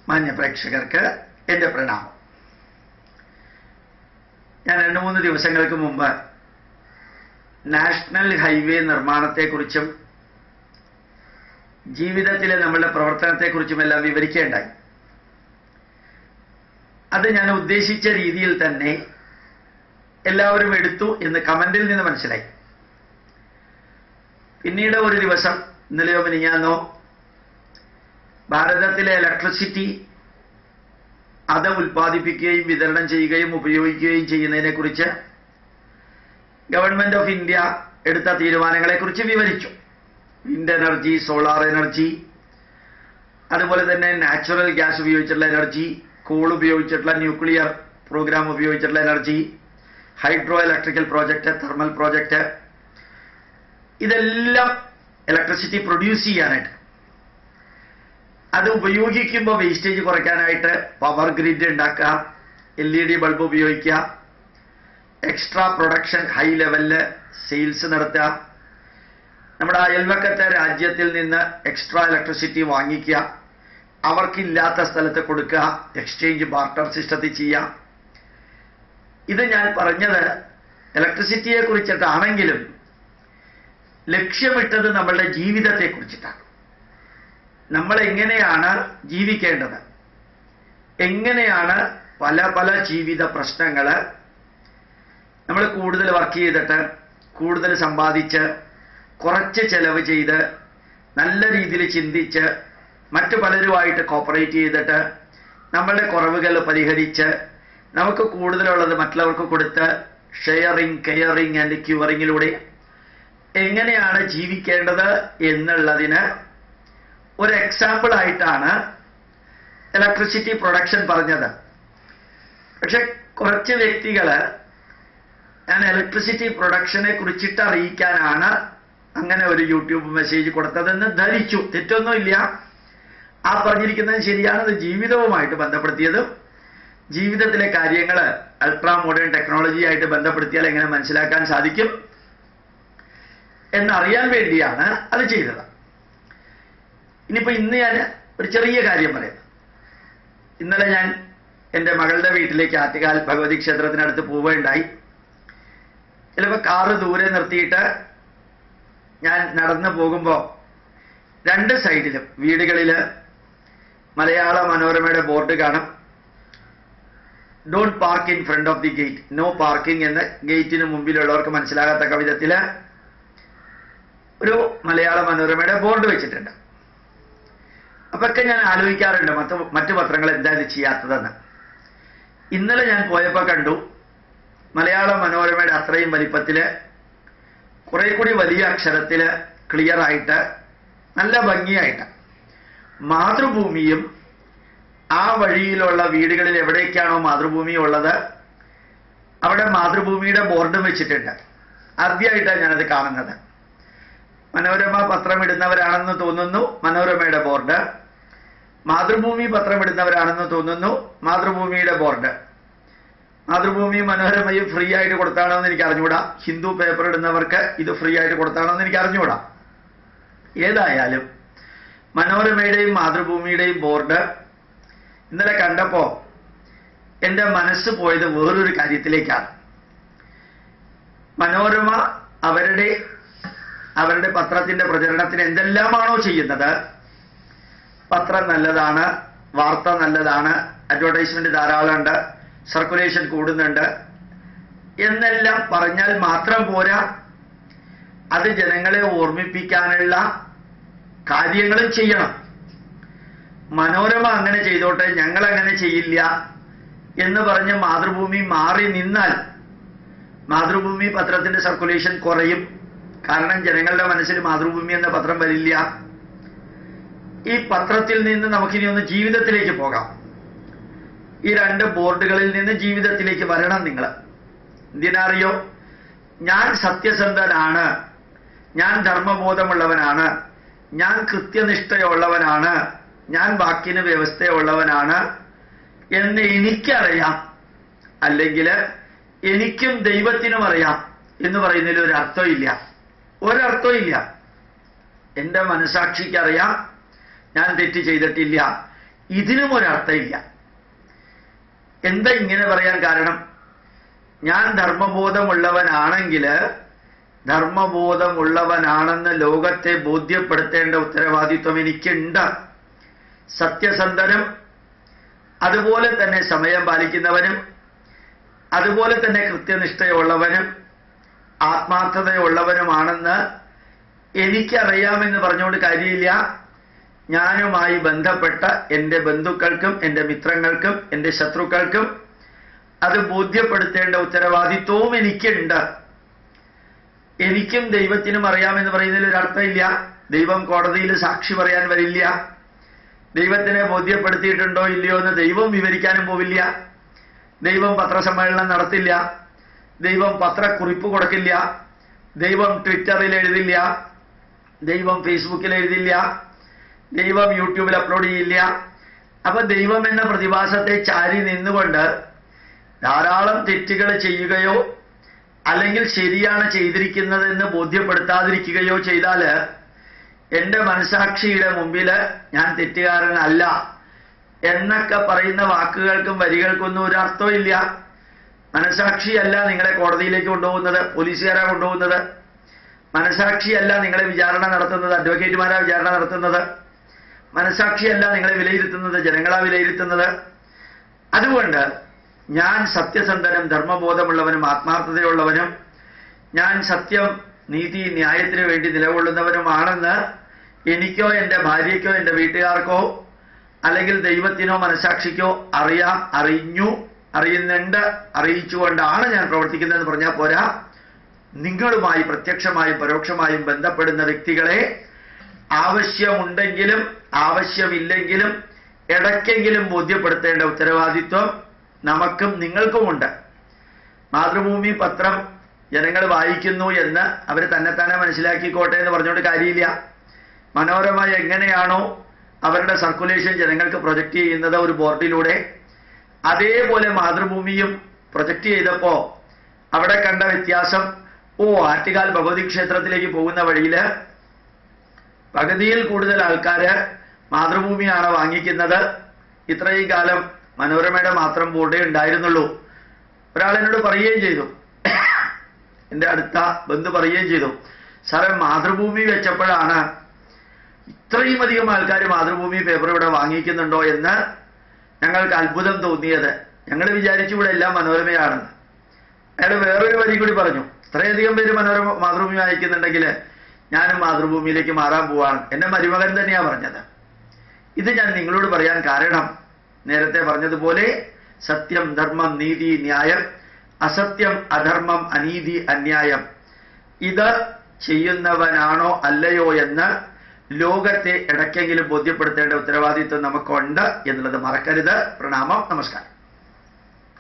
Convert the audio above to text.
മാന്യ പ്രേക്ഷകർക്ക് എൻ്റെ പ്രണാമം. ഞാൻ 2-3 ദിവസങ്ങൾക്ക് മുമ്പ് നാഷണൽ ഹൈവേ നിർമ്മാണത്തെക്കുറിച്ചും ജീവിതത്തിലെ നമ്മളുടെ പ്രവർത്തനത്തെക്കുറിച്ചുമെല്ലാം വിവരിക്കേണ്ടായി. അത് ഞാൻ ഉദ്ദേശിച്ച രീതിയിൽ തന്നെ എല്ലാവരും എടുത്തു എന്ന് കമന്റിൽ നിന്ന് മനസ്സിലായി. പിന്നീട് ഒരു ദിവസം, ഇന്നലെയോ മിനിഞ്ഞാന്നോ, ഭാരതത്തിലെ ഇലക്ട്രിസിറ്റി അത് ഉൽപ്പാദിപ്പിക്കുകയും വിതരണം ചെയ്യുകയും ഉപയോഗിക്കുകയും ചെയ്യുന്നതിനെക്കുറിച്ച് ഗവൺമെന്റ് ഓഫ് ഇന്ത്യ എടുത്ത തീരുമാനങ്ങളെക്കുറിച്ച് വിവരിച്ചു. വിൻഡ് എനർജി, സോളാർ എനർജി, അതുപോലെ തന്നെ നാച്ചുറൽ ഗ്യാസ് ഉപയോഗിച്ചിട്ടുള്ള എനർജി, കോൾ ഉപയോഗിച്ചിട്ടുള്ള ന്യൂക്ലിയർ പ്രോഗ്രാം ഉപയോഗിച്ചിട്ടുള്ള energy, hydro electrical project, thermal project, ഇതെല്ലാം ഇലക്ട്രിസിറ്റി പ്രൊഡ്യൂസ് ചെയ്യാനായിട്ട്, അത് ഉപയോഗിക്കുമ്പോൾ വേസ്റ്റേജ് കുറയ്ക്കാനായിട്ട് പവർ ഗ്രിഡ് ഉണ്ടാക്കുക, LED ബൾബ് ഉപയോഗിക്കുക, എക്സ്ട്രാ പ്രൊഡക്ഷൻ ഹൈ ലെവലില് സെയിൽസ് നടത്തുക, നമ്മുടെ അയൽവക്കത്തെ രാജ്യത്തിൽ നിന്ന് എക്സ്ട്രാ ഇലക്ട്രിസിറ്റി വാങ്ങിക്കുക, അവർക്കില്ലാത്ത സ്ഥലത്ത് കൊടുക്കുക, എക്സ്ചേഞ്ച് ബാർട്ടർ സിസ്റ്റത്തിൽ ചെയ്യാം. ഇത് ഞാൻ പറഞ്ഞത് ഇലക്ട്രിസിറ്റിയെ കുറിച്ചിട്ടാണെങ്കിലും ലക്ഷ്യമിട്ടത് നമ്മളുടെ ജീവിതത്തെ കുറിച്ചിട്ടാണ്. നമ്മൾ എങ്ങനെയാണ് ജീവിക്കേണ്ടത്, എങ്ങനെയാണ് പല പല ജീവിത പ്രശ്നങ്ങൾ നമ്മൾ കൂടുതൽ വർക്ക് ചെയ്തിട്ട്, കൂടുതൽ സമ്പാദിച്ച്, കുറച്ച് ചെലവ് ചെയ്ത്, നല്ല രീതിയിൽ ചിന്തിച്ച്, മറ്റു പലരുമായിട്ട് കോപ്പറേറ്റ് ചെയ്തിട്ട്, നമ്മളുടെ കുറവുകൾ പരിഹരിച്ച്, നമുക്ക് കൂടുതലുള്ളത് മറ്റുള്ളവർക്ക് കൊടുത്ത്, ഷെയറിങ്, കെയറിങ് ആൻഡ് ക്യൂറിങ്ങിലൂടെ എങ്ങനെയാണ് ജീവിക്കേണ്ടത് എന്നുള്ളതിന് ഒരു എക്സാമ്പിൾ ആയിട്ടാണ് ഇലക്ട്രിസിറ്റി പ്രൊഡക്ഷൻ പറഞ്ഞത്. പക്ഷെ കുറച്ച് വ്യക്തികൾ ഞാൻ ഇലക്ട്രിസിറ്റി പ്രൊഡക്ഷനെ കുറിച്ചിട്ട് അറിയിക്കാനാണ് അങ്ങനെ ഒരു യൂട്യൂബ് മെസ്സേജ് കൊടുത്തതെന്ന് ധരിച്ചു. തെറ്റൊന്നുമില്ല, ആ പറഞ്ഞിരിക്കുന്നത് ശരിയാണ്. അത് ജീവിതവുമായിട്ട് ബന്ധപ്പെടുത്തിയതും ജീവിതത്തിലെ കാര്യങ്ങൾ അൾട്രാ മോഡേൺ ടെക്നോളജി ആയിട്ട് ബന്ധപ്പെടുത്തിയാൽ എങ്ങനെ മനസ്സിലാക്കാൻ സാധിക്കും എന്നറിയാൻ വേണ്ടിയാണ് അത് ചെയ്തത്. ഇനിയിപ്പോ ഇന്ന് ഞാൻ ഒരു ചെറിയ കാര്യം പറയാം. ഇന്നലെ ഞാൻ എൻ്റെ മകളുടെ വീട്ടിലേക്ക് ആറ്റുകാൽ ഭഗവതി ക്ഷേത്രത്തിനടുത്ത് പോവുകയുണ്ടായി. ചിലപ്പോൾ കാറ് ദൂരെ നിർത്തിയിട്ട് ഞാൻ നടന്നു പോകുമ്പോൾ 2 സൈഡിലും വീടുകളിൽ മലയാള മനോരമയുടെ ബോർഡ് കാണും. Don't park in front of the gate, no parking എന്ന് ഗേറ്റിന് മുമ്പിലുള്ളവർക്ക് മനസ്സിലാകത്തക്ക വിധത്തിൽ ഒരു മലയാള മനോരമയുടെ ബോർഡ് വെച്ചിട്ടുണ്ട്. അപ്പൊക്കെ ഞാൻ ആലോചിക്കാറുണ്ട് മറ്റു പത്രങ്ങൾ എന്താ ഇത് ചെയ്യാത്തതെന്ന്. ഇന്നലെ ഞാൻ പോയപ്പോൾ കണ്ടു, മലയാള മനോരമയുടെ അത്രയും വലിപ്പത്തില്, കുറെ കൂടി വലിയ അക്ഷരത്തില്, ക്ലിയർ ആയിട്ട്, നല്ല ഭംഗിയായിട്ട് മാതൃഭൂമിയും ആ വഴിയിലുള്ള വീടുകളിൽ എവിടേക്കാണോ മാതൃഭൂമി ഉള്ളത് അവിടെ മാതൃഭൂമിയുടെ ബോർഡും വെച്ചിട്ടുണ്ട്. ആദ്യമായിട്ടാണ് ഞാനത് കാണുന്നത്. മനോരമ പത്രം ഇടുന്നവരാണെന്ന് തോന്നുന്നു മനോരമയുടെ ബോർഡ്, മാതൃഭൂമി പത്രം ഇടുന്നവരാണെന്ന് തോന്നുന്നു മാതൃഭൂമിയുടെ ബോർഡ്. മാതൃഭൂമിയും മനോരമയും ഫ്രീ ആയിട്ട് കൊടുത്താണോ എന്ന് എനിക്ക് അറിഞ്ഞുകൂടാ. ഹിന്ദു പേപ്പർ ഇടുന്നവർക്ക് ഇത് ഫ്രീ ആയിട്ട് കൊടുത്താണോ എന്ന് എനിക്ക് അറിഞ്ഞുകൂടാ. ഏതായാലും മനോരമയുടെയും മാതൃഭൂമിയുടെയും ബോർഡ് ഇന്നലെ കണ്ടപ്പോ എൻ്റെ മനസ്സ് പോയത് വേറൊരു കാര്യത്തിലേക്കാണ്. മനോരമ അവരുടെ പത്രത്തിന്റെ പ്രചരണത്തിന് എന്തെല്ലാമാണോ ചെയ്യുന്നത്, പത്രം നല്ലതാണ്, വാർത്ത നല്ലതാണ്, അഡ്വർടൈസ്മെന്റ് ധാരാളമുണ്ട്, സർക്കുലേഷൻ കൂടുന്നുണ്ട് എന്നെല്ലാം പറഞ്ഞാൽ മാത്രം പോരാ, അത് ജനങ്ങളെ ഓർമ്മിപ്പിക്കാനുള്ള കാര്യങ്ങളും ചെയ്യണം. മനോരമ അങ്ങനെ ചെയ്തോട്ടെ, ഞങ്ങൾ അങ്ങനെ ചെയ്യില്ല എന്ന് പറഞ്ഞ് മാതൃഭൂമി മാറി നിന്നാൽ മാതൃഭൂമി പത്രത്തിന്റെ സർക്കുലേഷൻ കുറയും. കാരണം ജനങ്ങളുടെ മനസ്സിൽ മാതൃഭൂമി എന്ന പത്രം വരില്ല. ഈ പത്രത്തിൽ നിന്ന് നമുക്കിനി ഒന്ന് ജീവിതത്തിലേക്ക് പോകാം. ഈ 2 ബോർഡുകളിൽ നിന്ന് ജീവിതത്തിലേക്ക് വരണം നിങ്ങൾ. എന്തിനറിയോ? ഞാൻ സത്യസന്ധനാണ്, ഞാൻ ധർമ്മബോധമുള്ളവനാണ്, ഞാൻ കൃത്യനിഷ്ഠയുള്ളവനാണ്, ഞാൻ വാക്കിന് വ്യവസ്ഥയുള്ളവനാണ് എന്ന് എനിക്കറിയാം, അല്ലെങ്കിൽ എനിക്കും ദൈവത്തിനും അറിയാം എന്ന് പറയുന്നതിൽ ഒരർത്ഥമില്ല. എൻ്റെ മനസാക്ഷിക്കറിയാം ഞാൻ തെറ്റ് ചെയ്തിട്ടില്ല, ഇതിനും ഒരർത്ഥമില്ല. എന്താ ഇങ്ങനെ പറയാൻ കാരണം? ഞാൻ ധർമ്മബോധമുള്ളവനാണെന്ന് ലോകത്തെ ബോധ്യപ്പെടുത്തേണ്ട ഉത്തരവാദിത്വം എനിക്കുണ്ട്. സത്യസന്ധനും അതുപോലെ തന്നെ സമയം പാലിക്കുന്നവനും അതുപോലെ തന്നെ കൃത്യനിഷ്ഠയുള്ളവനും ആത്മാർത്ഥതയുള്ളവനുമാണെന്ന് എനിക്കറിയാമെന്ന് പറഞ്ഞുകൊണ്ട് കാര്യമില്ല. ഞാനുമായി ബന്ധപ്പെട്ട എൻ്റെ ബന്ധുക്കൾക്കും എൻ്റെ മിത്രങ്ങൾക്കും എൻ്റെ ശത്രുക്കൾക്കും അത് ബോധ്യപ്പെടുത്തേണ്ട ഉത്തരവാദിത്വവും എനിക്കുണ്ട്. എനിക്കും ദൈവത്തിനും അറിയാമെന്ന് പറയുന്നതിൽ ഒരർത്ഥമില്ല. ദൈവം കോടതിയിൽ സാക്ഷി പറയാൻ വരില്ല. ദൈവത്തിനെ ബോധ്യപ്പെടുത്തിയിട്ടുണ്ടോ ഇല്ലയോ എന്ന് ദൈവം വിവരിക്കാനും പോവില്ല. ദൈവം പത്രസമ്മേളനം നടത്തില്ല. ദൈവം പത്രക്കുറിപ്പ് കൊടുക്കില്ല. ദൈവം ട്വിറ്ററിൽ എഴുതില്ല. ദൈവം ഫേസ്ബുക്കിൽ എഴുതില്ല. ദൈവം യൂട്യൂബിൽ അപ്ലോഡ് ചെയ്യില്ല. അപ്പൊ ദൈവം എന്ന പ്രതിഭാസത്തെ ചാരി നിന്നുകൊണ്ട് ധാരാളം തെറ്റുകൾ ചെയ്യുകയോ അല്ലെങ്കിൽ ശരിയാണ് ചെയ്തിരിക്കുന്നതെന്ന് ബോധ്യപ്പെടുത്താതിരിക്കുകയോ ചെയ്താൽ എൻ്റെ മനസാക്ഷിയുടെ മുമ്പിൽ ഞാൻ തെറ്റുകാരനല്ല എന്നൊക്കെ പറയുന്ന വാക്കുകൾക്കും വരികൾക്കൊന്നും ഒരു അർത്ഥമില്ല. മനസാക്ഷിയല്ല നിങ്ങളെ കോടതിയിലേക്ക് കൊണ്ടുപോകുന്നത്, പോലീസുകാരാണ് കൊണ്ടുപോകുന്നത്. മനസാക്ഷിയല്ല നിങ്ങളെ വിചാരണ നടത്തുന്നത്, അഡ്വക്കേറ്റുമാരാ വിചാരണ നടത്തുന്നത്. മനസാക്ഷിയല്ല നിങ്ങളെ വിലയിരുത്തുന്നത്, ജനങ്ങളാ വിലയിരുത്തുന്നത്. അതുകൊണ്ട് ഞാൻ സത്യസന്ധനും ധർമ്മബോധമുള്ളവനും ആത്മാർത്ഥതയുള്ളവനും ഞാൻ സത്യം നീതി ന്യായത്തിന് വേണ്ടി നിലകൊള്ളുന്നവനുമാണെന്ന് എനിക്കോ എൻ്റെ ഭാര്യയ്ക്കോ എൻ്റെ വീട്ടുകാർക്കോ അല്ലെങ്കിൽ ദൈവത്തിനോ മനസാക്ഷിക്കോ അറിയാം, അറിയുന്നുണ്ട്, അറിയിച്ചുകൊണ്ടാണ് ഞാൻ പ്രവർത്തിക്കുന്നതെന്ന് പറഞ്ഞാൽ പോരാ. നിങ്ങളുമായി പ്രത്യക്ഷമായും പരോക്ഷമായും ബന്ധപ്പെടുന്ന വ്യക്തികളെ ആവശ്യമുണ്ടെങ്കിലും ആവശ്യമില്ലെങ്കിലും ഇടയ്ക്കെങ്കിലും ബോധ്യപ്പെടുത്തേണ്ട ഉത്തരവാദിത്വം നമുക്കും നിങ്ങൾക്കുമുണ്ട്. മാതൃഭൂമി പത്രം ജനങ്ങൾ വായിക്കുന്നു എന്ന് അവർ തന്നെത്താനെ മനസ്സിലാക്കിക്കോട്ടെ എന്ന് പറഞ്ഞുകൊണ്ട് കാര്യമില്ല. മനോരമ എങ്ങനെയാണോ അവരുടെ സർക്കുലേഷൻ ജനങ്ങൾക്ക് പ്രൊജക്റ്റ് ചെയ്യുന്നത് ഒരു ബോർഡിലൂടെ, അതേപോലെ മാതൃഭൂമിയും പ്രൊജക്റ്റ് ചെയ്തപ്പോൾ അവിടെ കണ്ട വ്യത്യാസം, ആറ്റുകാൽ ഭഗവതി ക്ഷേത്രത്തിലേക്ക് പോകുന്ന വഴിയിൽ പകുതിയിൽ കൂടുതൽ ആൾക്കാര് മാതൃഭൂമിയാണ് വാങ്ങിക്കുന്നത്. ഇത്രയും കാലം മനോരമയുടെ മാത്രം ബോർഡേ ഉണ്ടായിരുന്നുള്ളൂ. ഒരാൾ എന്നോട് പറയുകയും ചെയ്തു, എൻ്റെ അടുത്ത ബന്ധു പറയുകയും ചെയ്തു, സാറേ മാതൃഭൂമി വെച്ചപ്പോഴാണ് ഇത്രയും അധികം ആൾക്കാർ മാതൃഭൂമി പേപ്പർ ഇവിടെ വാങ്ങിക്കുന്നുണ്ടോ എന്ന് ഞങ്ങൾക്ക് അത്ഭുതം തോന്നിയത്. ഞങ്ങൾ വിചാരിച്ചു ഇവിടെ എല്ലാം മനോരമയാണെന്ന്. അയാൾ വേറൊരു വരി കൂടി പറഞ്ഞു, ഇത്രയധികം പേര് മാതൃഭൂമി വായിക്കുന്നുണ്ടെങ്കിൽ ഞാനും മാതൃഭൂമിയിലേക്ക് മാറാൻ പോവാണ്. എൻ്റെ മരുമകൻ തന്നെയാണ് പറഞ്ഞത്. ഇത് ഞാൻ നിങ്ങളോട് പറയാൻ കാരണം നേരത്തെ പറഞ്ഞതുപോലെ സത്യം, ധർമ്മം, നീതി, ന്യായം, അസത്യം, അധർമ്മം, അനീതി, അന്യായം ഇത് ചെയ്യുന്നവനാണോ അല്ലയോ എന്ന് ലോകത്തെ ഇടയ്ക്കെങ്കിലും ബോധ്യപ്പെടുത്തേണ്ട ഉത്തരവാദിത്വം നമുക്കുണ്ട് എന്നുള്ളത് മറക്കരുത്. പ്രണാമം, നമസ്കാരം.